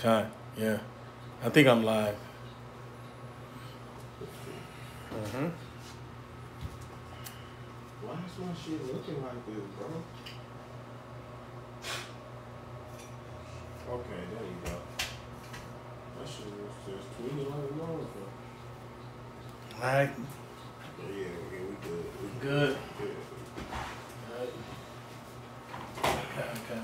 Kai, yeah. I think I'm live. Mm-hmm. Why is my shit looking like this, bro? Okay, there you go. That shit was just tweeting like a motherfucker. Alright. Yeah, we good. Good. Good. Okay.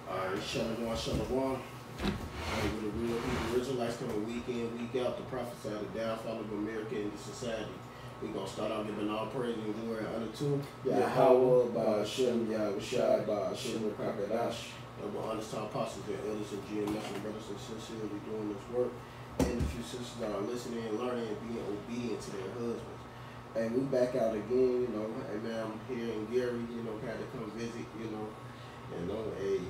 Alright, Shalom. Hey, with the real Hebrew Israelites coming week in, week out to prophesy the downfall of America and the society. We're going to start out giving all praise and glory and honor to Yahweh, by Hashem, Yahushai, by Hashem, Rakadash. And we're honest to our apostles and elders and GMS and brothers and sisters who are doing this work. And a few sisters that are listening and learning and being obedient to their husbands. Hey, we back out again, you know. Hey, man, I'm here in Gary, you know, kind of come visit, you know. Hey.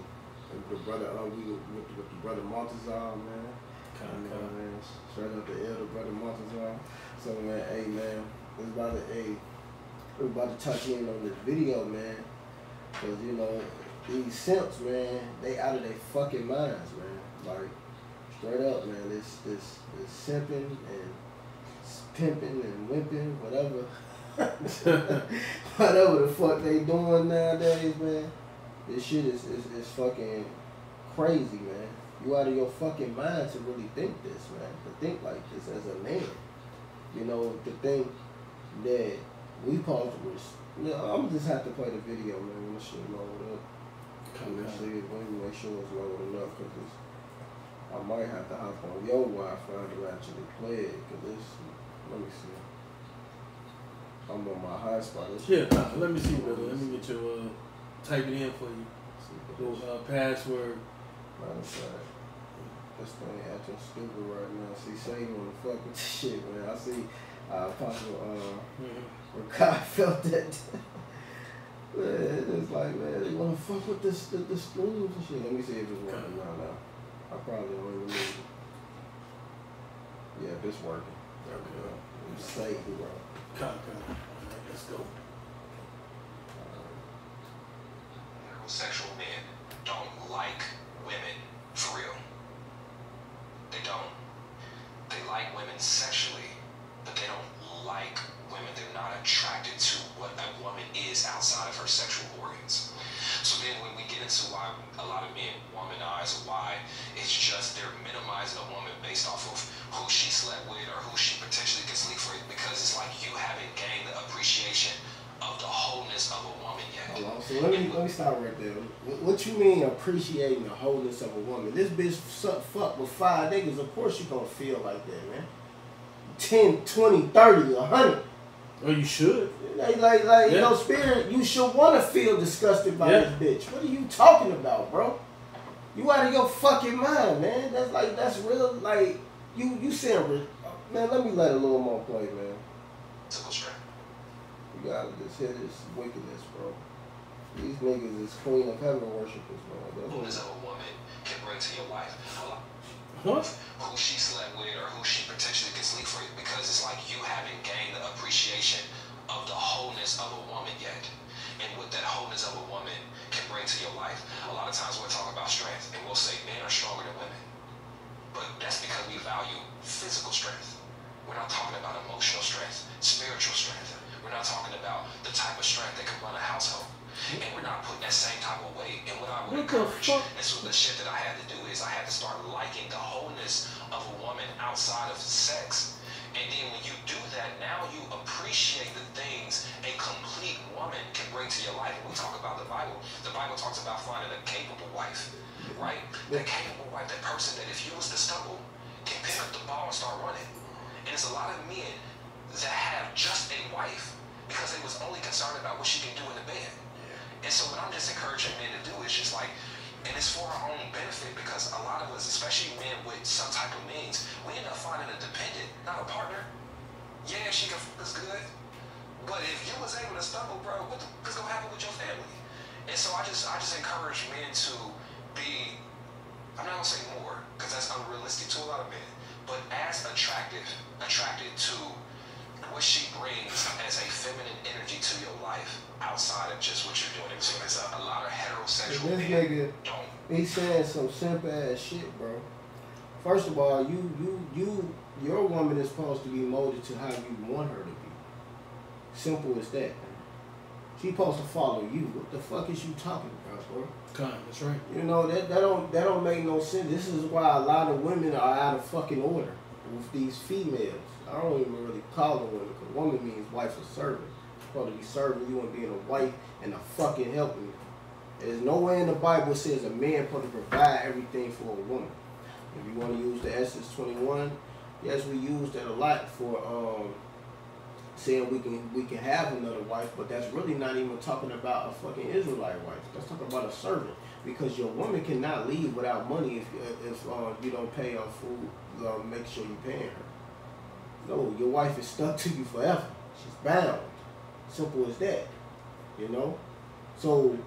The brother, we with the brother Maltazar, man. Man. Straight up the elder brother Maltazar. So man, hey man, we're about to touch in on this video, man. Cause you know, these simps, man, they out of their fucking minds, man. Like straight up, man, this simping and pimping and wimping, whatever. Whatever the fuck they doing nowadays, man. This shit is fucking crazy, man. You out of your fucking mind to really think this, man. To think like this as a man. You know, to think that we supposed to you know, I'm just have to play the video, man, when this shit load up. Let me make sure it's loaded enough, because I might have to hop on your Wi-Fi to actually play it, because let me see. I'm on my hotspot. Yeah, let me see, brother. Let me get your, type it in for you. Little password. This thing acting stupid right now. See, say you wanna fuck with this shit, man. I see Apostle Rakai felt that. Man, it's like, man, they wanna fuck with the streams and shit. Let me see if it's working now. I probably don't even need it. Yeah, it's working. Okay. You say it, bro. Let's go. Sexual men don't like women for real. They don't. They like women sexually, but they don't like women. They're not attracted to what a woman is outside of her sexual organs. So then when we get into why a lot of men womanize, or why it's just they're minimizing a woman based off of who she slept with or who she potentially can sleep for, because it's like you haven't gained the appreciation of the wholeness of a woman yet. Hold on. So let me stop right there. What you mean appreciating the wholeness of a woman? This bitch fuck with 5 niggas. Of course you gonna feel like that, man. 10, 20, 30, 100. Oh, you should. Like your spirit, you should want to feel disgusted by this bitch. What are you talking about, bro? You out of your fucking mind, man. That's real. Like you saying, man. Let me let a little more play, man. You gotta just hear this wickedness, bro. These niggas is queen of heaven worshipers, man. Wholeness of a woman can bring to your life. What? Who she slept with or who she potentially can sleep for, because it's like you haven't gained the appreciation of the wholeness of a woman yet. And what that wholeness of a woman can bring to your life. A lot of times we'll talk about strength and we'll say men are stronger than women. But that's because we value physical strength. We're not talking about emotional strength, spiritual strength. We're not talking about the type of strength that can run a household. And we're not putting that same type of weight. And what I would encourage, and so the shit that I had to do is I had to start liking the wholeness of a woman outside of sex. And then when you do that, now you appreciate the things a complete woman can bring to your life. When we talk about the Bible talks about finding a capable wife, right? That capable wife, that person that if you was to stumble, can pick up the ball and start running. And there's a lot of men that have just a wife because they was only concerned about what she can do in the bed. And so what I'm just encouraging men to do is just like, and it's for our own benefit, because a lot of us, especially men with some type of means, we end up finding a dependent, not a partner. Yeah, she can fuck us good, but if you was able to stumble, bro, what's gonna happen with your family? And so I just encourage men to be, I'm not gonna say more, because that's unrealistic to a lot of men, but as attracted to what she brings as a feminine energy to your life outside of just what you're doing. So there's a lot of heterosexual men don't He's saying some simple ass shit, bro. First of all, your woman is supposed to be molded to how you want her to be. Simple as that. She supposed to follow you. What the fuck is you talking about, bro? That's right. You know that don't make no sense. This is why a lot of women are out of fucking order with these females. I don't even really call them women, because woman means wife or servant. You're supposed to be serving you and being a wife and a fucking helping you. There's nowhere in the Bible says a man supposed to provide everything for a woman. If you want to use the Exodus 21, yes, we use that a lot for saying we can have another wife, but that's really not even talking about a fucking Israelite wife. That's talking about a servant, because your woman cannot leave without money if you don't pay her food. Make sure you paying her. No, your wife is stuck to you forever. She's bound. Simple as that. You know. So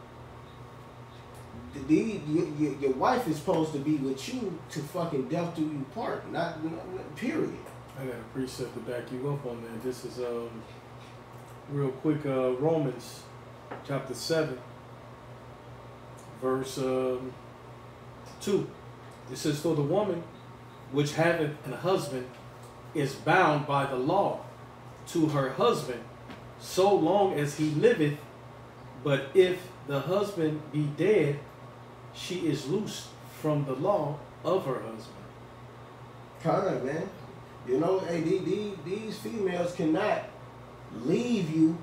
your wife is supposed to be with you to fucking death do you part. Not period. I got a precept to back you up on that. This is real quick. Romans chapter 7, verse 2. It says, "For the woman which haveth an husband is bound by the law to her husband so long as he liveth. But if the husband be dead, she is loosed from the law of her husband." Kind, man. You know, hey, these females cannot leave you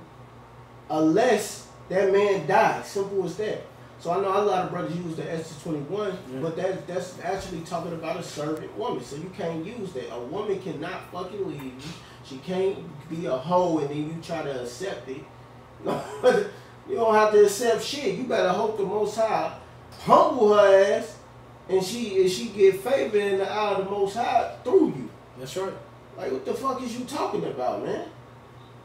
unless that man dies. Simple as that. So I know a lot of brothers use the Exodus 21, but that's actually talking about a servant woman. So you can't use that. A woman cannot fucking leave you. She can't be a hoe and then you try to accept it. No, you don't have to accept shit. You better hope the Most High humble her ass and she get favor in the eye of the Most High through you. That's right. Like, what the fuck is you talking about, man?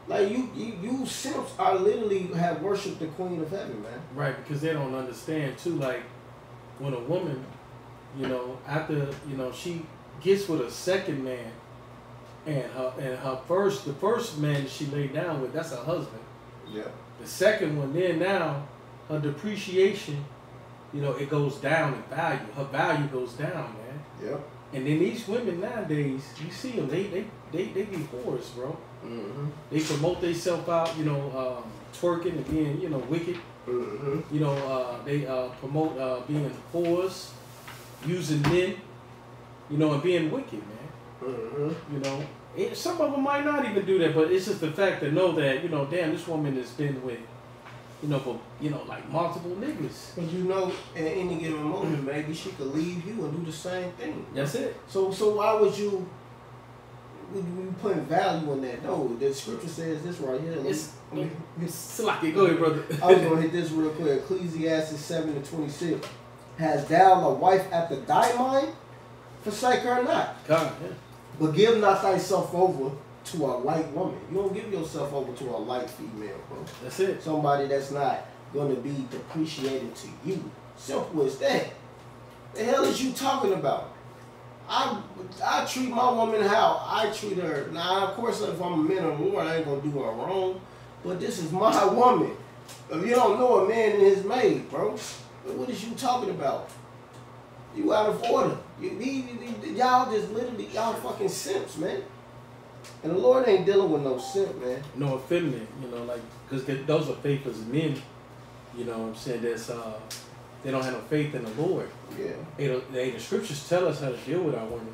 Like, you simps are literally have worshipped the Queen of Heaven, man. Right, because they don't understand, too, like, when a woman, you know, after, you know, she gets with a second man, and the first man she laid down with, that's her husband. Yeah. The second one, then now, her depreciation, you know, it goes down in value. Her value goes down, man. Yep. And then these women nowadays, you see them, they be whores, bro. Mm-hmm. They promote themselves out, you know, twerking and being, you know, wicked. Mm-hmm. You know, they promote being whores, using men, you know, and being wicked, man. Mm-hmm. You know, some of them might not even do that, but it's just the fact to know that, you know, damn, this woman has been with, you know, for, you know, like multiple niggas. But you know, at any given moment, maybe she could leave you and do the same thing. That's it. So why would you put value on that? No, the scripture says this right here. It's like it. Go ahead, brother. I was gonna hit this real quick. Ecclesiastes 7:26. Hast thou a wife after thy mind? Forsake her not. God, yeah. But give not thyself over to a light woman. You don't give yourself over to a light female, bro. That's it. Somebody that's not gonna be depreciated to you. Simple as that. The hell is you talking about? I treat my woman how I treat her. Now, of course, if I'm a man or more, I ain't gonna do her wrong. But this is my woman. If you don't know a man and his maid, bro, what is you talking about? You out of order. Y'all just literally, y'all fucking simps, man. And the Lord ain't dealing with no simp, man. No effeminate, you know, like, because those are faithless men, you know what I'm saying, that's, they don't have no faith in the Lord. Yeah. The scriptures tell us how to deal with our women,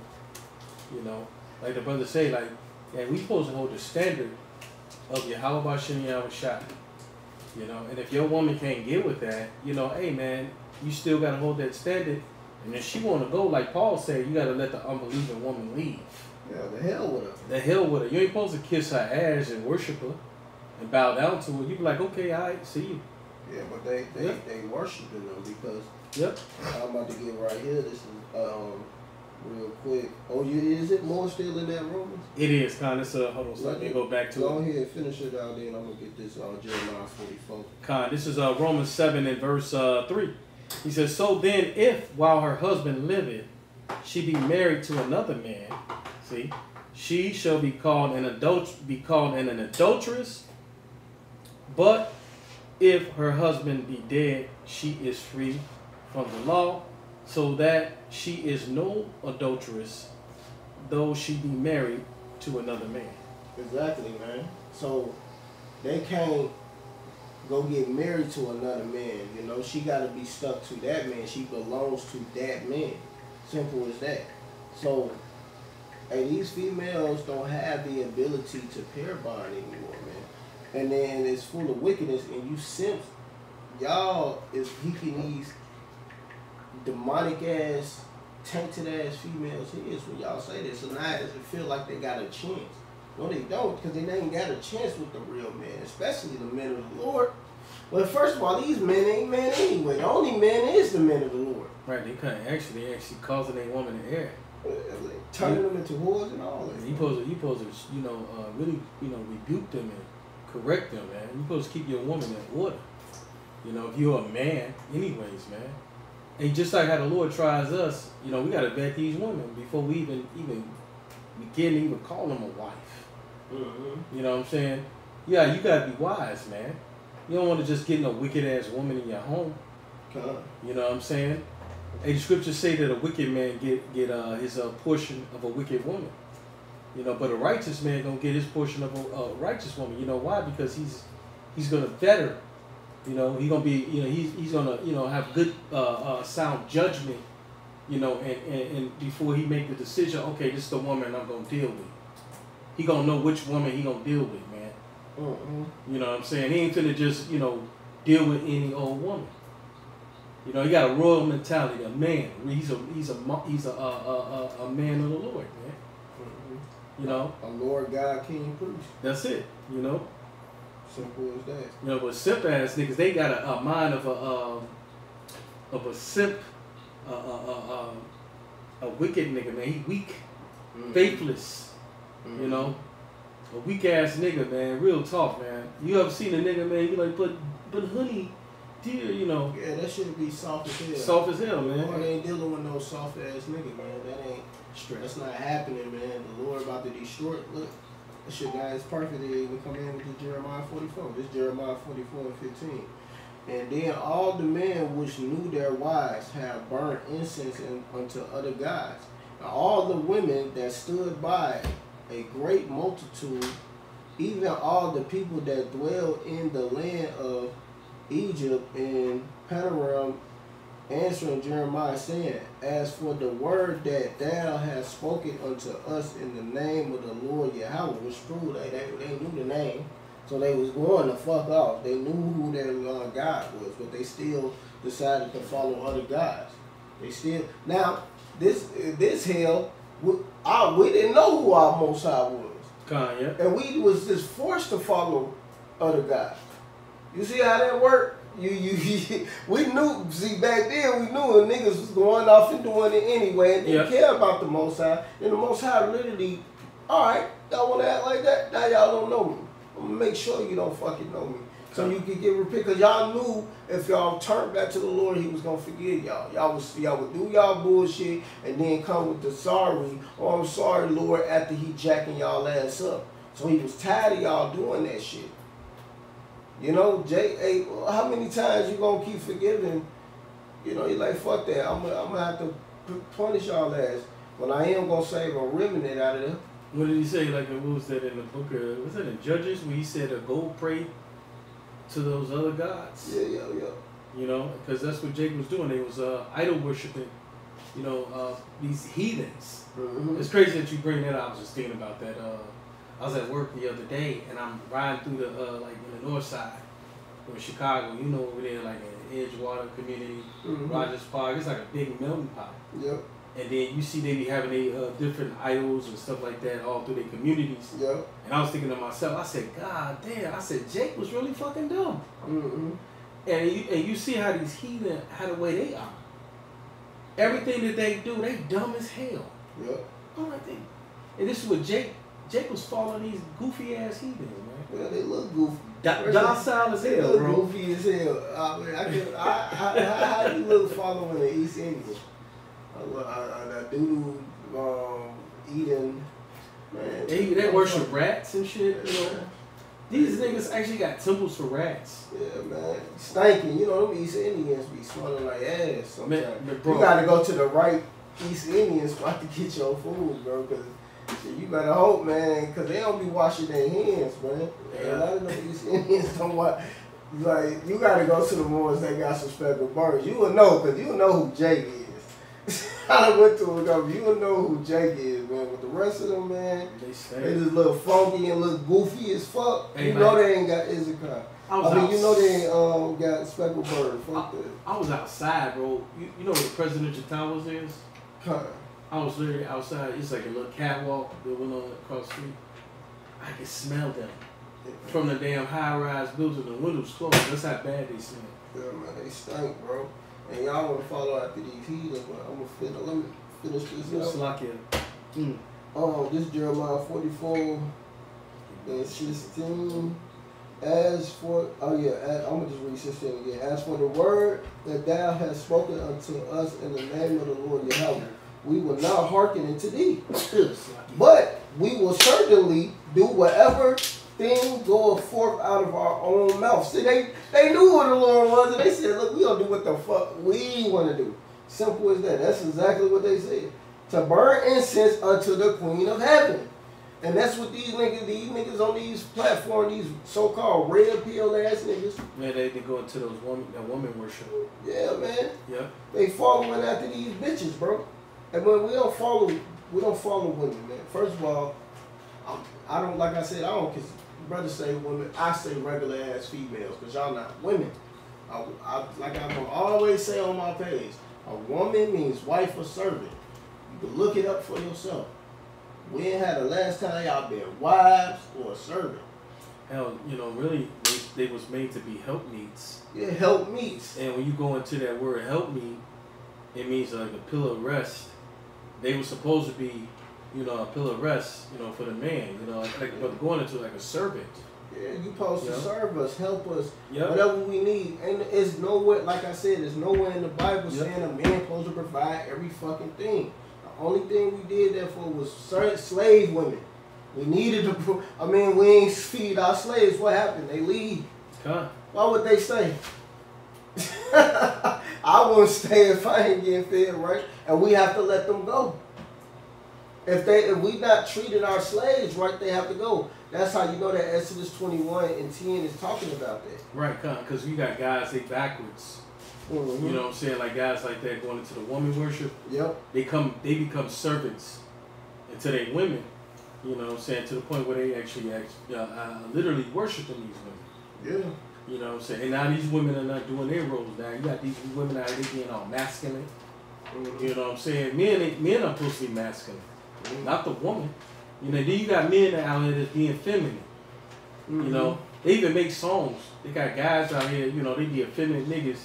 you know. Like the brother say, like, yeah, we supposed to hold the standard of Yahweh Shem Yahweh Shai, you know. And if your woman can't get with that, you know, hey, man, you still got to hold that standard. And if she want to go, like Paul said, you got to let the unbelieving woman leave. Yeah, the hell with her. The hell with her. You ain't supposed to kiss her ass and worship her and bow down to her. You be like, okay, all right, see you. Yeah, but they worshiping them because I'm about to get right here. This is real quick. Oh, is it more still in that Romans? It is kind of. Hold on, so let me go back to it. Go ahead, finish it out, then I'm gonna get this Jeremiah 44. Con, this is Romans 7 and verse 3. He says, "So then, if while her husband liveth, she be married to another man, see, she shall be called an adulteress. But if her husband be dead, she is free from the law, so that she is no adulteress, though she be married to another man. Exactly, man. So they can't go get married to another man. You know, she got to be stuck to that man. She belongs to that man. Simple as that. So, hey, these females don't have the ability to pair bond anymore, man. And then it's full of wickedness, and you simps, y'all is peeking these demonic ass, tainted ass females heads when y'all say this. So now it feel like they got a chance. No, they don't, because they ain't got a chance with the real man, especially the men of the Lord. Well, first of all, these men ain't men anyway. The only man is the men of the Lord. Right, they actually causing a woman to err. Turning them into whores and all that. You supposed to, really, rebuke them and correct them, man. You supposed to keep your woman in order. If you're a man, anyways, man. And just like how the Lord tries us, we gotta vet these women before we even begin to even call them a wife. Mm-hmm. You know what I'm saying? Yeah, you gotta be wise, man. You don't want to just get no wicked ass woman in your home. You know what I'm saying? Hey, the scriptures say that a wicked man get his portion of a wicked woman. But a righteous man gonna get his portion of a righteous woman. You know why? Because he's gonna vet her. He gonna be he's gonna have good sound judgment. And before he make the decision, okay, this is the woman I'm gonna deal with. He gonna know which woman he gonna deal with, man. Mm-hmm. You know what I'm saying? He ain't finna just deal with any old woman. He got a royal mentality, a man. He's a man of the Lord, man. Mm-hmm. A Lord God King priest. That's it. Simple as that. But simp ass niggas, they got a mind of a simp, a wicked nigga, man. He weak, faithless. Mm-hmm. A weak ass nigga, man. Real talk, man. You ever seen a nigga, man? You like but honey, dear, Yeah, that should be soft as hell. Soft as hell, man. Lord ain't dealing with no soft ass nigga, man. That ain't stress. That's not happening, man. The Lord about to destroy it. Look, that shit, guys, perfect. We come in with this Jeremiah 44. This Jeremiah 44 and 15. And then all the men which knew their wives have burned incense unto other gods. And all the women that stood by, a great multitude, even all the people that dwell in the land of Egypt and Panorama, answering Jeremiah, saying, as for the word that thou hast spoken unto us in the name of the Lord Yahweh, which true, they knew the name, so they was going to fuck off. They knew who their God was, but they still decided to follow other gods. They still, now, this hell, we didn't know who our Most High was. Yeah. And we was just forced to follow other gods. You see how that worked? We knew, see, back then we knew niggas was going off and doing it anyway and didn't care about the Most High. And the Most High literally, alright, y'all want to act like that? Now y'all don't know me. I'm going to make sure you don't fucking know me. So you can get repent, because y'all knew if y'all turned back to the Lord, he was going to forgive y'all. Y'all would do y'all bullshit and then come with the sorry, oh, I'm sorry, Lord, after he jacking y'all ass up. So he was tired of y'all doing that shit. Jay, hey, how many times you going to keep forgiving? You're like, fuck that. I'm going to have to punish y'all ass. When I am going to save a remnant out of there. What did he say? Like, what was that in the book of, was that in Judges, where he said, go pray to those other gods? Yeah. Because that's what Jacob was doing. They was idol worshiping, these heathens. Mm-hmm. It's crazy that you bring that up. I was just thinking about that. I was at work the other day, and I'm riding through the, like, in the north side of Chicago. Over there, like, in Edgewater community, Rogers Park. It's like a big melting pot. Yep. And then you see they be having different idols and stuff like that all through their communities. Yep. And I was thinking to myself, I said, God damn, I said, Jake was really fucking dumb. Mm-hmm. And you see how these heathen, how the way they are. Everything that they do, they dumb as hell. Yep. I'm like, and this is what Jake was following these goofy ass heathens, man. Well, they look goofy. Docile as hell, bro. Goofy as hell. How you look following the East Indians? That dude Eden, man. They worship rats and shit, These niggas actually got temples for rats. Yeah, man. Stinking. You know, them East Indians be smelling like ass sometimes. Man, bro. You gotta go to the right East Indian spot to get your food, bro, because you better hope, man, because they don't be washing their hands, man. Yeah. A lot of them East Indians don't wash. Like, you gotta go to the ones that got some special burgers. You will know, because you will know who Jake is. I went to it, though. You will know who Jake is, man. But the rest of them, man, they just look funky and look goofy as fuck. Hey, you man. know they ain't got Issachar. I mean, you know they ain't got speckled bird. Fuck that. I was outside, bro. You know what the presidential towers is? I was literally outside. It's like a little catwalk that went on across the street. I could smell them from the damn high-rise building. The windows closed. That's how bad they smell. Yeah, man, they stink, bro. And y'all want to follow after these heathens, but I'm gonna finish. Let me finish this It's up. like it. This Jeremiah 44 and 16. As for, I'm gonna just read 16 again. As for the word that thou hast spoken unto us in the name of the Lord Yahweh, we will not hearken unto thee. But we will certainly do whatever thing goeth forth out of our own mouth. See, they knew what the Lord was, and they said, look, we gonna do what the fuck we want to do. Simple as that. That's exactly what they said. To burn incense unto the Queen of Heaven. And that's what these niggas on these platforms, these so-called red pill ass niggas. Man, they go into those woman worship. Yeah, man. Yeah. They following after these bitches, bro. And when we don't follow women, man. First of all, I don't, like I said, I don't, cause brothers say women, I say regular ass females, because y'all not women. Like I'm gonna always say on my page, a woman means wife or servant. You can look it up for yourself. We ain't had the last time y'all been wives or a servant. Hell, really, they was made to be helpmeets. Yeah, helpmeets. And when you go into that word helpmeet, it means like a pillar of rest. They were supposed to be, a pillar of rest, for the man, but going into like a servant. Yeah, you supposed to serve us, help us, Yep. whatever we need. And it's nowhere, like I said, there's nowhere in the Bible saying a man supposed to provide every fucking thing. The only thing we did that for was slave women. We needed to, we ain't feed our slaves. What happened? They leave. Huh? Why would they stay? I wouldn't stay if I ain't getting fed right, and we have to let them go. If we not treated our slaves right, they have to go. That's how you know that Exodus 21 and 10 is talking about that. Right, because you got guys, they backwards. Mm-hmm. You know what I'm saying? Like guys like that going into the woman worship. Yep. They become servants until they women. You know what I'm saying? To the point where they actually literally worshiping these women. Yeah. You know what I'm saying? And now these women are not doing their roles now. You got these women out there being all masculine. Mm-hmm. You know what I'm saying? Men are supposed to be masculine, not the woman. Then you got men out here that's being feminine. Mm-hmm. They even make songs. They got guys out here, they be effeminate niggas,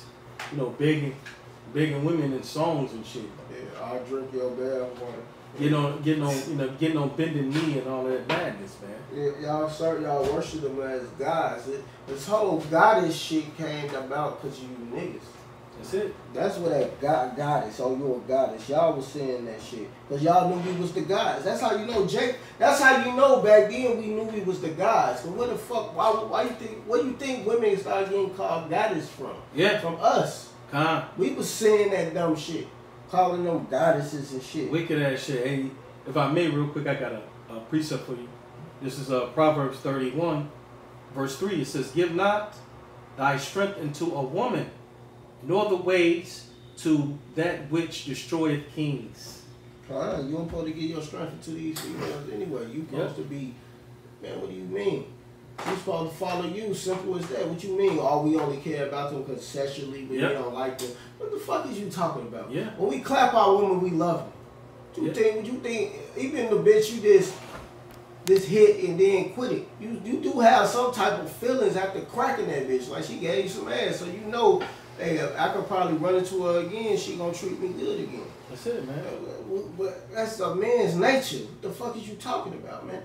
begging women in songs and shit. Yeah, I'll drink your bath water. Getting on bending knee and all that madness, man. Yeah, y'all worship them as gods. This whole goddess shit came about because you niggas. That's it. That's what that goddess. Oh, you a goddess. Y'all was saying that shit because y'all knew we was the gods. That's how you know, Jake. That's how you know back then we knew we was the gods. So what the fuck? Why you think? What do you think women started getting called goddess from? Yeah. From us. We was saying that dumb shit, calling them goddesses and shit. Wicked ass shit. Hey, if I may, real quick, I got a precept for you. This is Proverbs 31, verse 3. It says, "Give not thy strength unto a woman, nor the ways to that which destroyeth kings." You don't supposed to give your strength to these females anyway. You supposed to be, man, what do you mean? You supposed to follow you. Simple as that. What you mean? Oh, we only care about them because sexually we don't like them. What the fuck is you talking about? Yeah. When we clap our women, we love them. What you think, even the bitch you this hit and then quit it. You do have some type of feelings after cracking that bitch. Like she gave you some ass. So hey, I could probably run into her again. She gonna treat me good again. That's it, man. But that's a man's nature. What the fuck is you talking about, man?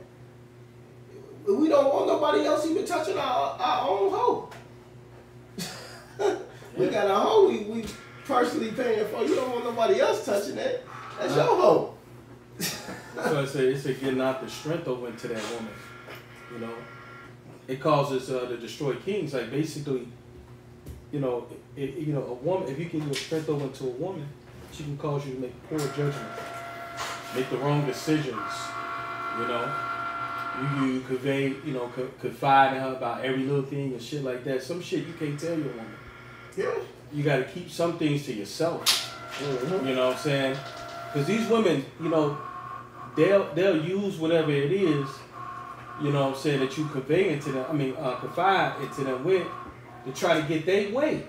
We don't want nobody else even touching our own hoe. We got a hoe we personally paying for. You don't want nobody else touching that. That's your hoe. So it's a getting out the strength over into that woman. it causes to destroy kings. Like basically, you know, a woman, if you can give strength over to a woman, she can cause you to make poor judgments, make the wrong decisions. You know, you convey, you know, confide in her about every little thing and shit like that. Some shit you can't tell your woman. Yeah. You got to keep some things to yourself. Mm-hmm. You know what I'm saying? Because these women, you know, they'll use whatever it is, you know what I'm saying, that you convey into them, confide into them with, to try to get their way.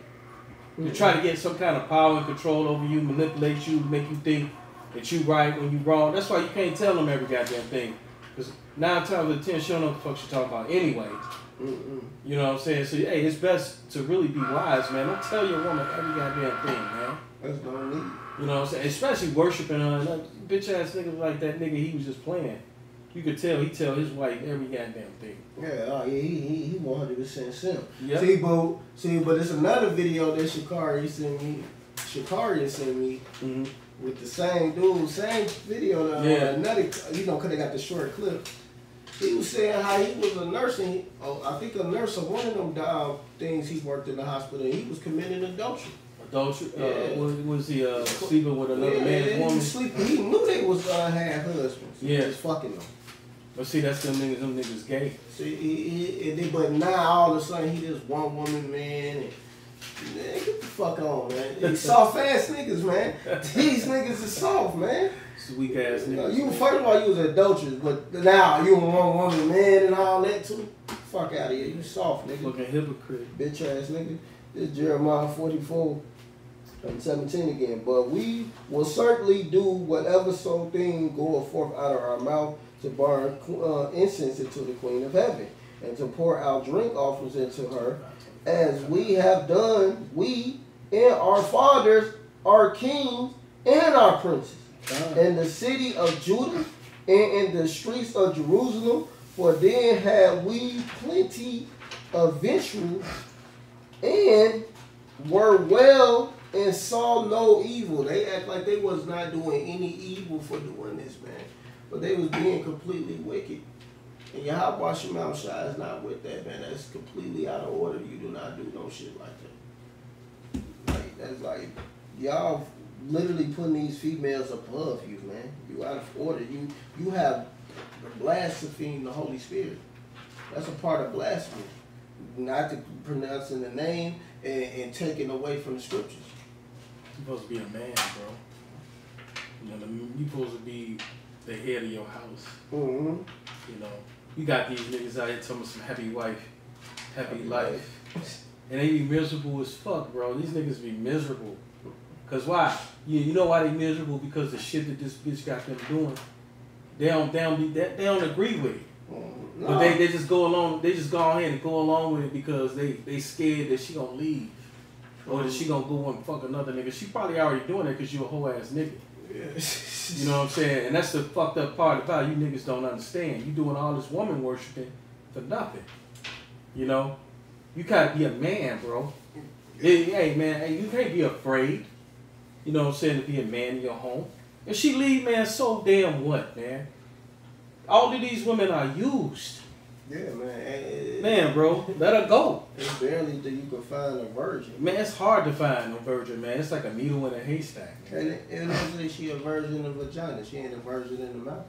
To try to get some kind of power and control over you, manipulate you, make you think that you right when you wrong. That's why you can't tell them every goddamn thing. Because 9 times out of 10, she don't know what the fuck she talking about anyway. You know what I'm saying? So, hey, it's best to really be wise, man. Don't tell your woman every goddamn thing, man. That's no need. You know what I'm saying? Especially worshiping her. Like, bitch ass niggas like that nigga, he was just playing. You could tell he tell his wife every goddamn thing. Yeah, he 100% simp. Yep. But it's another video that Shakari sent me. With the same dude, same video. Another, you know, cause they got the short clip. He was saying how he was a nurse, and I think a nurse of one of them things he worked in the hospital, and he was committing adultery. Adultery? Was he sleeping with another man's woman? He knew they was half husbands. He was fucking them. But see, that's them niggas gay. See, but now all of a sudden he just one woman man. And, man, get the fuck on, man. These soft ass niggas, man. These niggas is soft, man. It's weak ass niggas. You first of all, you was adulterous, but now you one woman man and all that too. Fuck out of here, you soft nigga. Fucking hypocrite. Bitch ass nigga. This Jeremiah 44 and 17 again. But we will certainly do whatever so thing goeth forth out of our mouth to burn incense into the Queen of Heaven, and to pour out drink offerings into her, as we have done, we and our fathers, our kings, and our princes, in the city of Judah, and in the streets of Jerusalem, for then had we plenty of victuals, and were well, and saw no evil. They act like they was not doing any evil for doing this, man. But they was being completely wicked. And Yahweh Shema Shai is not with that, man. That's completely out of order. You do not do no shit like that. Like, that's like, y'all literally putting these females above you, man. You out of order. You have blaspheming the Holy Spirit. That's a part of blasphemy. Not to pronouncing the name and taking away from the scriptures. You're supposed to be a man, bro. You know, you're supposed to be the head of your house. Mm-hmm. You know, you got these niggas out here telling some happy wife, happy life. And they be miserable as fuck, bro. These niggas be miserable. Cause why? You know why they miserable? Because the shit that this bitch got them doing, they don't agree with it. No. But they just go along. They just go ahead and go along with it because they scared that she gonna leave, or that she gonna go and fuck another nigga. She probably already doing that because you a whole ass nigga. You know what I'm saying? And that's the fucked up part about it. You niggas don't understand. You doing all this woman worshiping for nothing. You know? You gotta be a man, bro. Hey man, you can't be afraid. You know what I'm saying? To be a man in your home. If she leave, man, so damn what, man? All of these women are used. Yeah, man. Man, bro, let her go. It's barely that you can find a virgin. Man, it's hard to find a virgin, man. It's like a needle in a haystack. Man. And actually, she a virgin in the vagina. She ain't a virgin in the mouth.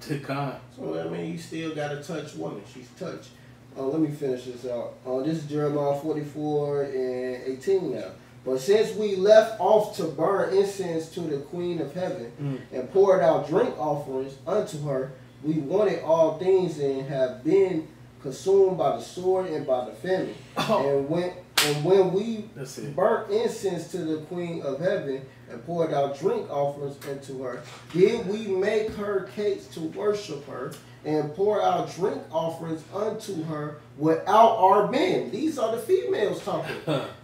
To God. So, I mean, you still got to touch woman. She's touched. Let me finish this out. This is Jeremiah 44 and 18 now. But since we left off to burn incense to the Queen of Heaven and poured out drink offerings unto her, we wanted all things and have been consumed by the sword and by the famine. And when we burnt incense to the Queen of Heaven and poured out drink offerings into her, did we make her cakes to worship her and pour out drink offerings unto her without our men? These are the females talking.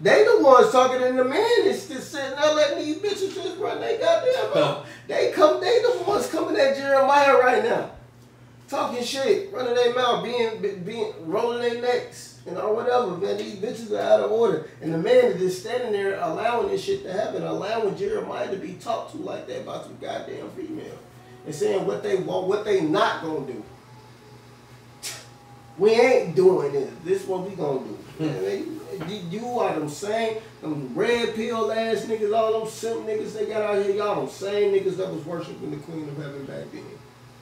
They the ones talking, and the man is just sitting there letting these bitches just run their goddamn mouth. They the ones coming at Jeremiah right now. Talking shit, running their mouth, being rolling their necks, you know, whatever, man. These bitches are out of order. And the man is just standing there allowing this shit to happen, allowing Jeremiah to be talked to like that by some goddamn female. And saying what they want, what they not gonna do. We ain't doing this. This is what we gonna do. You are them same, them red pill ass niggas, all them simp niggas they got out here. Y'all them same niggas that was worshiping the Queen of Heaven back then.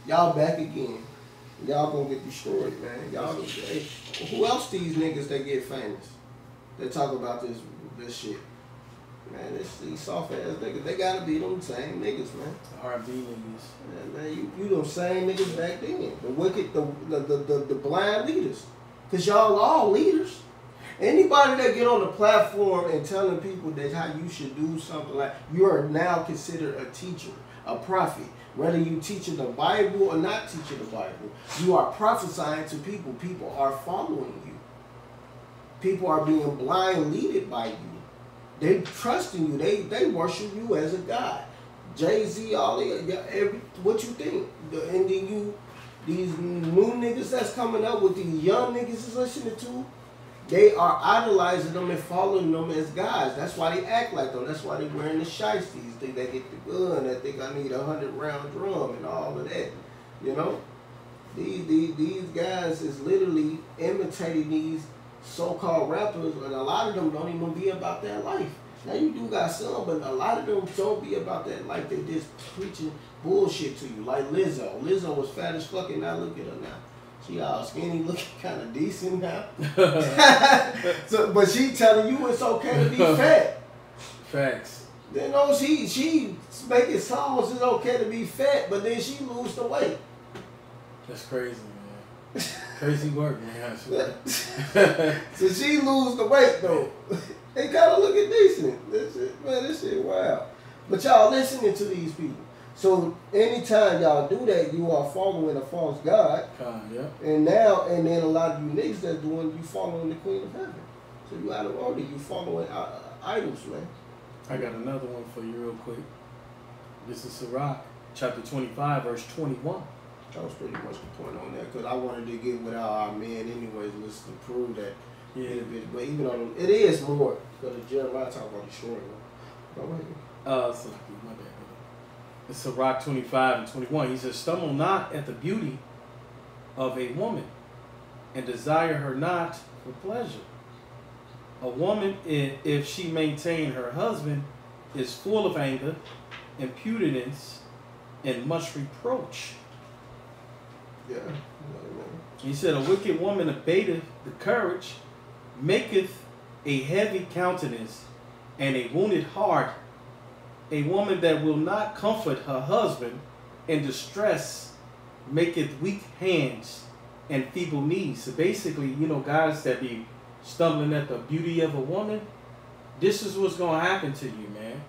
Y'all back again. Y'all gonna get destroyed, man. Y'all, who else these niggas that get famous? They talk about this shit. Man, these soft ass niggas, they gotta be them same niggas, man. R&B niggas. Man, you them same niggas back then. The wicked, the blind leaders. Cause y'all all leaders. Anybody that get on the platform and telling people that how you should do something, like you are now considered a teacher, a prophet. Whether you teaching the Bible or not teaching the Bible, you are prophesying to people. People are following you. People are being blind leaded by you. They trusting you. They worship you as a god. Jay-Z, all what you think? And then these new niggas that's coming up with these young niggas is listening to, they are idolizing them and following them as guys. That's why they act like them. That's why they wearing the shiesties. They get the gun. They think I need a 100-round drum and all of that. You know? These guys is literally imitating these so-called rappers, and a lot of them don't even be about that life. Now you do got some, but a lot of them don't be about that life. They just preaching bullshit to you. Like Lizzo. Lizzo was fat as fuck, and now look at her now. She all skinny, looking kind of decent now. But she telling you it's okay to be fat. Facts. Then she making songs it's okay to be fat, but then she lose the weight. That's crazy, man. Crazy work, man. So she lose the weight though. They gotta look at decent. This shit wild. But y'all listening to these people. So anytime y'all do that, you are following a false god. Yeah. And then a lot of you niggas that's doing, you following the Queen of Heaven. So you out of order. You following idols, man. I got another one for you real quick. This is Sirach, chapter 25, verse 21. That was pretty much the point on that, because I wanted to get with our men anyways, was to prove that. Yeah. But even though it is more, because Jeremiah talk about the short one. So my bad. It's Sirach 25 and 21. He says, stumble not at the beauty of a woman, and desire her not for pleasure. A woman, if she maintain her husband, is full of anger, impudence, and much reproach. Yeah. He said, a wicked woman abateth the courage, maketh a heavy countenance, and a wounded heart. A woman that will not comfort her husband in distress maketh weak hands and feeble knees. So basically, guys that be stumbling at the beauty of a woman, this is what's going to happen to you, man.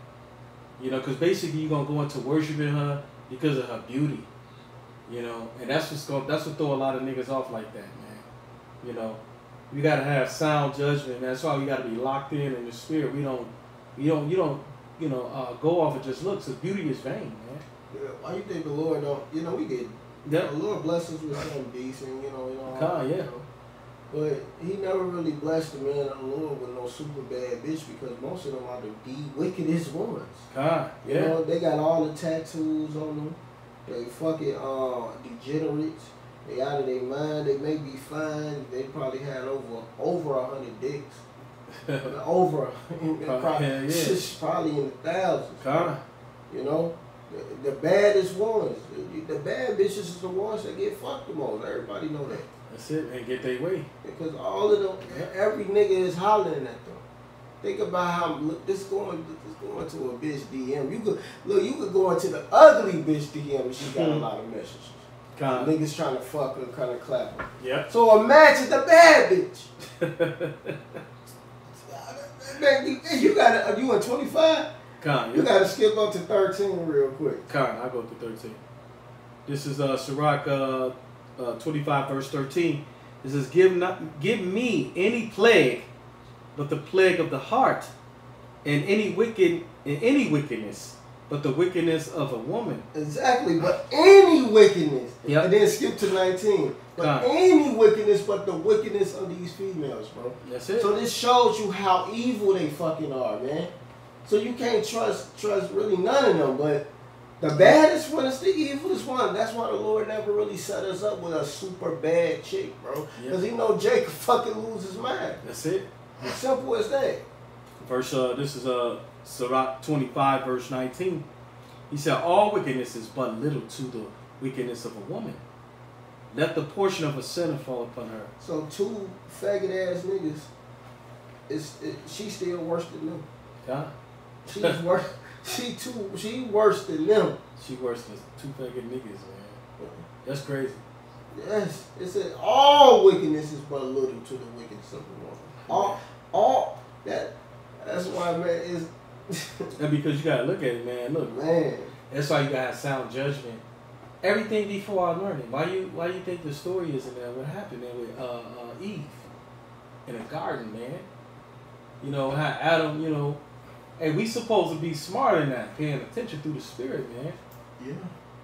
Because basically you're going to go into worshiping her because of her beauty. And that's what throw a lot of niggas off like that, man. You got to have sound judgment, man. That's why we got to be locked in the spirit. You don't go off of just looks. Because beauty is vain, man. Yeah, why you think the Lord don't? We get. Yep. The Lord bless us with something decent, Yeah. But He never really blessed the man of the Lord with no super bad bitch, because most of them are the wickedest ones. Yeah. They got all the tattoos on them. They fucking degenerates. They out of their mind. They may be fine. They probably had over 100 dicks. Over, probably in the thousands. The baddest ones, the bad bitches is the ones that get fucked the most. Everybody know that. That's it, and get their way. Because all of them, every nigga is hollering at them. Think about how this going to a bitch DM. You could go into the ugly bitch DM and she got a lot of messages. Niggas trying to fuck her, kind of clap her. Yeah. So imagine the bad bitch. Man, you in 25? You gotta skip up to 13 real quick. I'll go to 13. This is Sirach 25 verse 13. It says, give me any plague but the plague of the heart, and any wickedness but the wickedness of a woman. Exactly, but any wickedness. Yep. And then skip to 19. But any wickedness but the wickedness of these females, bro. That's it. So this shows you how evil they fucking are, man. So you can't trust really none of them, but The baddest one is the evilest one. That's why the Lord never really set us up with a super bad chick, bro. Because he know Jake could fucking lose his mind. That's it. As simple as that. Verse, this is Sirach 25, verse 19. He said, all wickedness is but little to the wickedness of a woman. Let the portion of a sinner fall upon her. So 2 faggot ass niggas, she's still worse than them. Yeah. She's worse. She worse than them. She worse than 2 faggot niggas, man. That's crazy. Yes, it said all wickedness is but little to the wickedness of a woman. All that's why, man, is. And because you gotta look at it, man. Look, man. That's why you gotta have sound judgment. Everything before I learned it. Why you think the story is in there? What happened there with Eve in a garden, man? You know how Adam, you know. Hey, we supposed to be smarter than that, paying attention through the spirit, man. Yeah.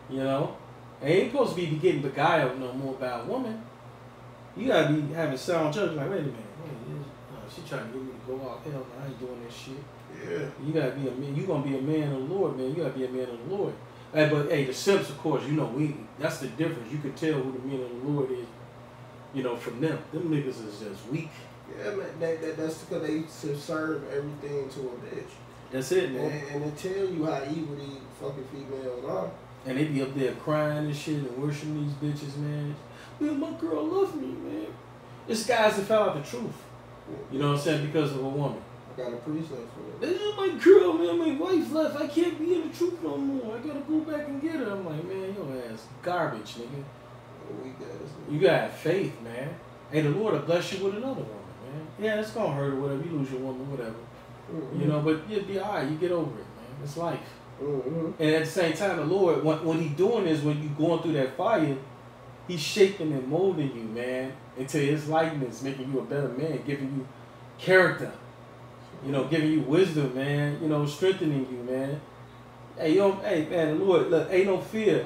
You know? Ain't supposed to be getting beguiled no more by a woman. You gotta be having sound judgment. Like, wait a minute. She trying to get me to go out. Hell, I ain't doing this shit. Yeah. You gotta be a man. You gonna be a man of the Lord, man. You gotta be a man of the Lord. Hey, but hey, the simps, of course, you know, that's the difference. You can tell who the man of the Lord is, you know, from them. Them niggas is just weak. Yeah, man. That's because they serve everything to a bitch. That's it, man. And they tell you how evil these fucking females are. And they be up there crying and shit and worshiping these bitches, man. Man, my girl loves me, man. It's guys that found out the truth. You know what I'm saying? Because of a woman. I got a precept for This is my girl, man. My wife left. I can't be in the truth no more. I gotta go back and get her. I'm like, man, your ass garbage, nigga. You gotta have faith, man. Hey, the Lord will bless you with another woman, man. Yeah, it's gonna hurt or whatever. You lose your woman, whatever. Mm-hmm. You know, but you'll be alright. You get over it, man. It's life. Mm-hmm. And at the same time, the Lord, when He doing this, when you going through that fire, He's shaping and molding you, man, into His likeness, making you a better man, giving you character, you know, giving you wisdom, man, you know, strengthening you, man. Hey, hey, man, the Lord, look, ain't no fear.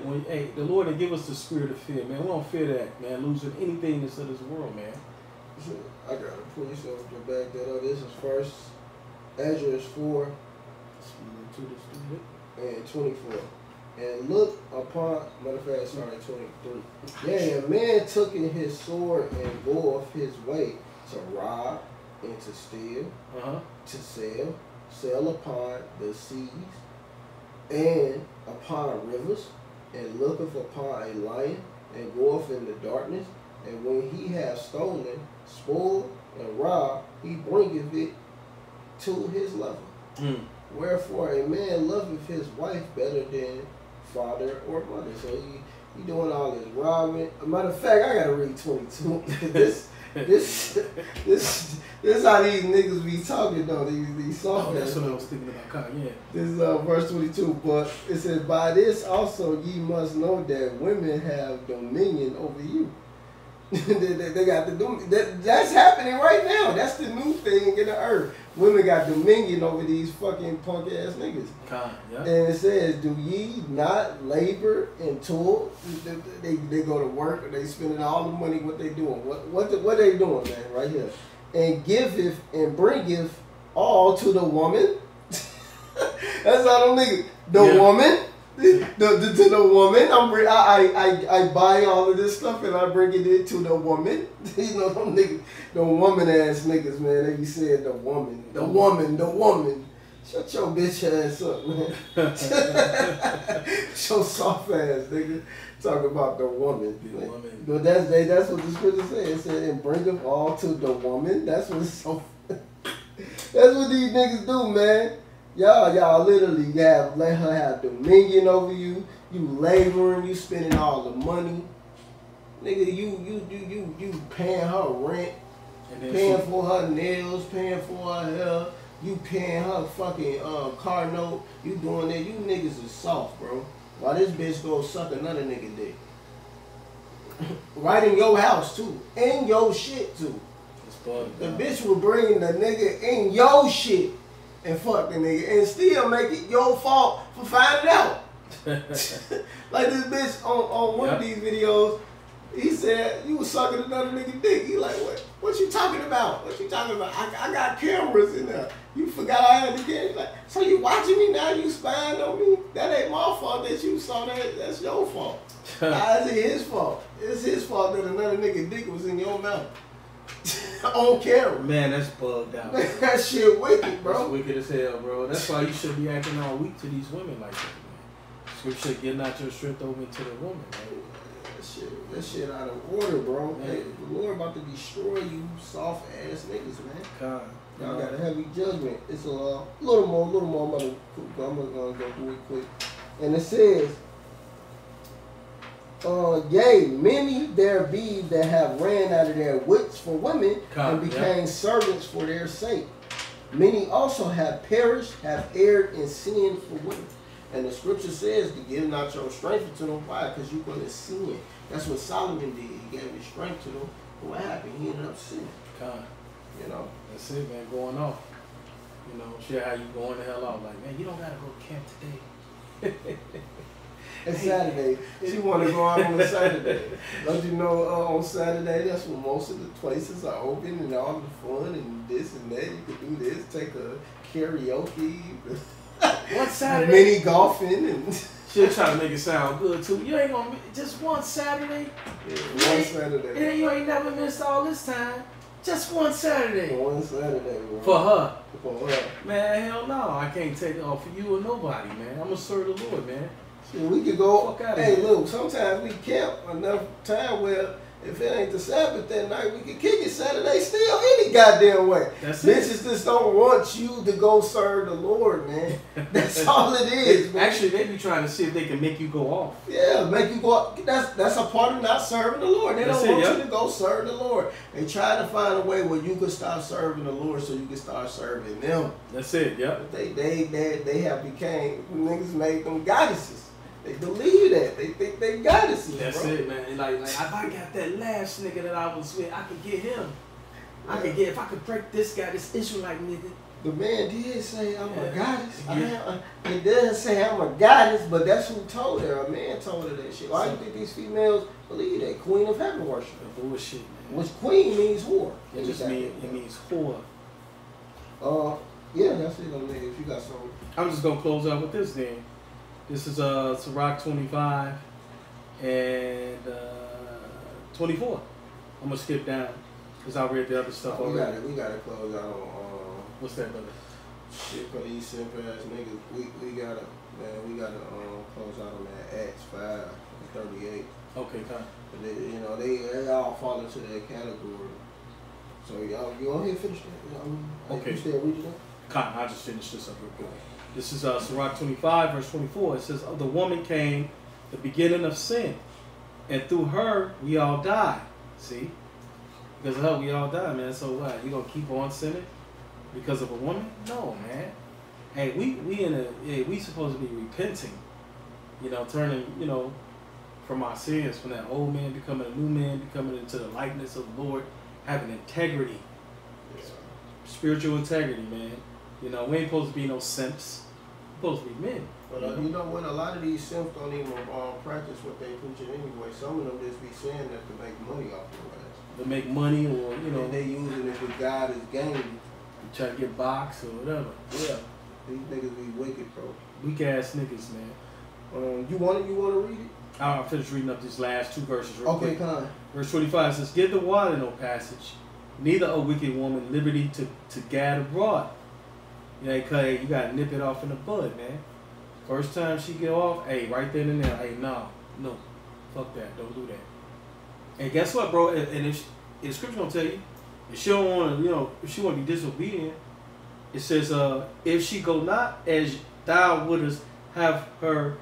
The Lord didn't give us the spirit of fear, man. We don't fear that, man, losing anything that's in this world, man. I got to pull yourself to back that up. This is first Ezra 4 and 24. And look upon, matter of fact, sorry, 23. Yeah, a man took in his sword and go off his way to rob and to steal, to sail upon the seas and upon rivers, and looketh upon a lion and goeth in the darkness. And when he hath stolen, spoiled, and robbed, he bringeth it to his lover. Wherefore a man loveth his wife better than father or mother. So he doing all this robbing. As a matter of fact, I gotta read 22. this how these niggas be talking though. These soft. That's what I was thinking about. Yeah. This is verse 22. But it says, by this also ye must know that women have dominion over you. they got the that's happening right now. That's the new thing in the earth. Women got dominion over these fucking punk ass niggas. Yeah. And it says, do ye not labor and toil? They go to work and they spending all the money. What they doing? What they doing, man? Right here. And giveth and bringeth all to the woman. That's how them niggas. The woman. To the woman, I buy all of this stuff and I bring it in to the woman. You know them niggas, the woman ass niggas, man. They be saying the woman. Shut your bitch ass up, man. Your soft ass nigga. Talk about the woman. But that's what the scripture said. It said, and bring them all to the woman. That's what it's so. That's what these niggas do, man. Y'all literally let her have dominion over you. You laboring, you spending all the money. Nigga, you paying her rent, paying for her nails, paying for her hair, you paying her fucking car note. You doing that. You niggas is soft, bro. While this bitch go suck another nigga dick. Right in your house too. In your shit too. The bitch will bring the nigga in your shit and fuck the nigga and still make it your fault for finding out. Like this bitch on one of these videos, he said, you was sucking another nigga dick. He like, what you talking about? What you talking about? I got cameras in there. You forgot I had the camera. Like, so you watching me now? You spying on me? That ain't my fault that saw that, that's your fault. How is it his fault? It's his fault that another nigga dick was in your mouth. On camera. Man, that's bugged out. That shit wicked, bro. That's wicked as hell, bro. That's why you shouldn't be acting all weak to these women like that, man. Scripture getting out your strength over into the woman, man. That shit out of order, bro. Hey, the Lord about to destroy you soft ass niggas, man. God. Y'all got a heavy judgment. It's a little more. I'm gonna go through it quick. And it says, yea, many there be that have ran out of their wits for women and became servants for their sake. Many also have perished, have erred and sinned for women. And the scripture says to give not your strength to them. Why? Because you're going to sin. That's what Solomon did. He gave his strength to them. But what happened? He ended up sinning. God. You know? That's it, man. Going off. You know, shit, how you going the hell off. Like, man, you don't got to go to camp today. It's Saturday. She want to go out on a Saturday. Don't you know on Saturday, that's when most of the places are open and all the fun and this and that. You can do this, take a karaoke. One Saturday. Mini golfing and... She'll try to make it sound good, too. You ain't going to... Just one Saturday. Yeah, one Saturday. Yeah, you ain't never missed all this time. Just one Saturday. One Saturday, bro. For her. For her. Man, hell no. I can't take it off for you or nobody, man. I'm going to serve the Lord, man. See, we could go. Fuck out hey, here. look, sometimes we camp enough time where if it ain't the Sabbath that night, we can kick it Saturday still any goddamn way. That's Bitches just don't want you to go serve the Lord, man. That's all it is, man. Actually, they be trying to see if they can make you go off. Yeah, make you go. That's a part of not serving the Lord. They don't want you to go serve the Lord. They try to find a way where you can stop serving the Lord so you can start serving them. That's it. Yep. But they have became niggas made them goddesses. They believe that. They think they goddesses. That's bro. it, man. Like if I got that last nigga that I was with, I could get him. I could get, if I could break this guy, this Israelite nigga. The man did say I'm a goddess. Yeah. He does say I'm a goddess, but that's who told her. A man told her that shit. Why do you think these females believe that? Queen of heaven worship. Bullshit, man. Which queen means whore. It means whore. Yeah, that's it on there. If you got something. I'm just gonna close out with this then. This is Sirach 25 and 24. I'm gonna skip down because I read the other stuff already. We gotta close out on what's that, brother? Shit for these simple ass niggas. We gotta close out on that Acts 5:38. Okay, fine. But they all fall into that category. So y'all, you want to finish that? Okay. You still reading that? Con, I'll just finish this up real quick. This is Sirach 25, verse 24. It says, of the woman came the beginning of sin, and through her we all die. See? Because of her we all die, man. So what? You gonna keep on sinning because of a woman? No, man. Hey, we supposed to be repenting. Turning, from our sins, from that old man becoming a new man, becoming into the likeness of the Lord, having integrity. Yeah. Spiritual integrity, man. We ain't supposed to be no simps. We're supposed to be men. But you know what? A lot of these simps don't even practice what they preaching anyway. Some of them just be saying that to make money off their ass. To make money, or And they using it with God as game. Try to get box or whatever. Yeah, these niggas be wicked, bro. Weak ass niggas, man. You want to read it? I'll finish reading up these last two verses real quick. Okay, come on. Verse 25 says, give the water no passage, neither a wicked woman liberty to gad abroad. Cause you gotta nip it off in the bud, man. First time she get off, hey, right then and there, hey, no, fuck that, don't do that. And guess what, bro? And if the scripture gonna tell you, if she don't wanna, if she wanna be disobedient, it says, if she go not as thou wouldest have her,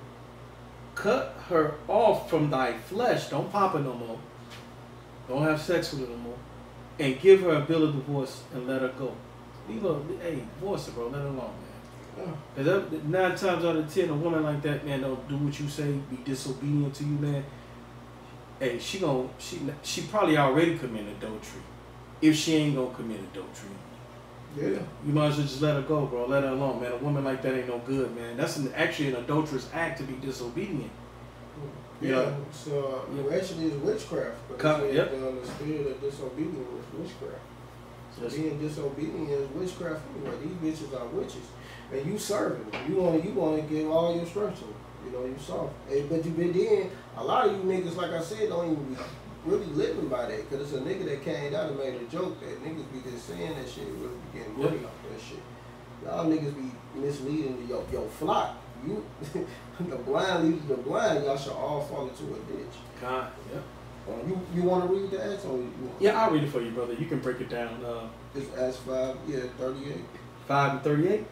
cut her off from thy flesh, don't pop her no more, don't have sex with her no more, and give her a bill of divorce and let her go. Leave her, hey, divorce her, bro, let her alone, man. Because 9 times out of 10, a woman like that, man, don't do what you say, be disobedient to you, man. Hey, she probably already committed adultery. If she ain't gonna commit adultery. Yeah. You might as well just let her go, bro. Let her alone, man. A woman like that ain't no good, man. That's actually an adulterous act to be disobedient. Yeah. So actually it's witchcraft. But Yep. the spirit of disobedience was witchcraft. So being disobedient is witchcraft anyway. These bitches are witches. And you serving them. You wanna give all your instructions. You know, you soft. But then, a lot of you niggas, like I said, don't even be really living by that. Because it's a nigga that came out and made a joke that niggas be just saying that shit, really be getting money off that shit. Y'all niggas be misleading your flock. You, the blind leading the blind, y'all should all fall into a ditch. God, yeah. You want to read the Acts? Yeah, I'll read it for you, brother. You can break it down. It's Acts 5, 38. 5 and 38?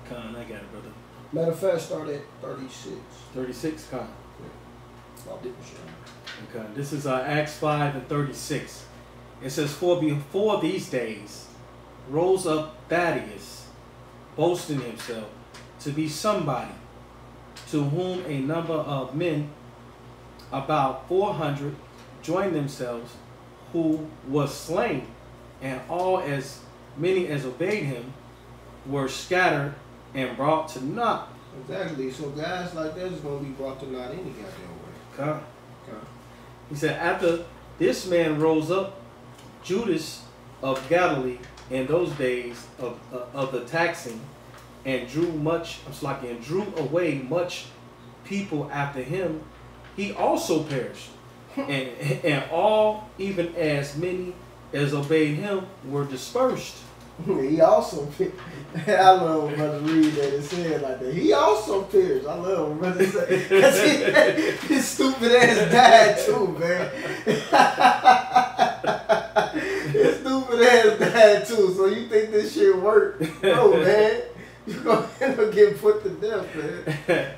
Con, I got it, brother. Matter of fact, start at 36. 36, Con. Yeah. Okay, this is Acts 5 and 36. It says, "For before these days rose up Thaddeus, boasting himself to be somebody, to whom a number of men, about 400, joined themselves, who was slain, and all as many as obeyed him were scattered and brought to naught." Exactly. So guys like that is going to be brought to naught any goddamn way. Okay. He said, "After this man rose up, Judas of Galilee in those days of the taxing, and drew away much people after him, he also perished, and all, even as many as obeyed him, were dispersed." He also perished. I love when brother read that and say it like that. He also perished. I love when brother say because his stupid ass died too, man. His stupid ass died too. So you think this shit worked? No, man. You're going to end up getting put to death, man.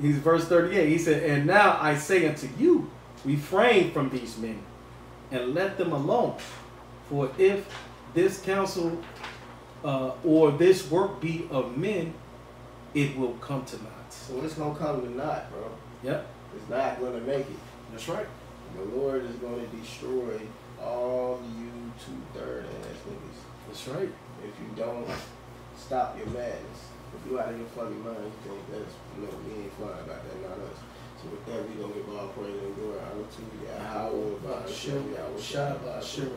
He's verse 38. He said, "And now I say unto you, refrain from these men, and let them alone. For if this counsel or this work be of men, it will come to naught." So it's going to come to naught, bro. Yep. It's not going to make it. That's right. The Lord is going to destroy all you 2/3 ass niggas. That's right. If you don't stop your madness. If you out of your fucking mind, you think that's, we ain't flying about that, not us. So with that, we gonna give all praise and glory honor to Yahweh, Ba'ashem, Yahweh, Shah,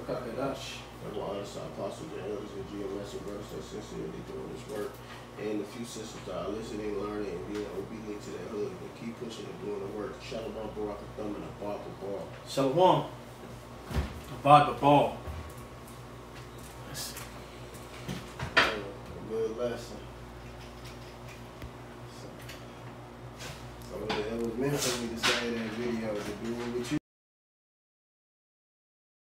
Kadash. and we'll honor our apostles and elders and GMS and brothers that sincerely doing this work. And the few sisters that are listening, learning, and being obedient to that hood and keep pushing and doing the work. Shalom, Barak, Thumb, and Abad, Ball. Shalom. Abad the ball. A good lesson. So it was meant for me to say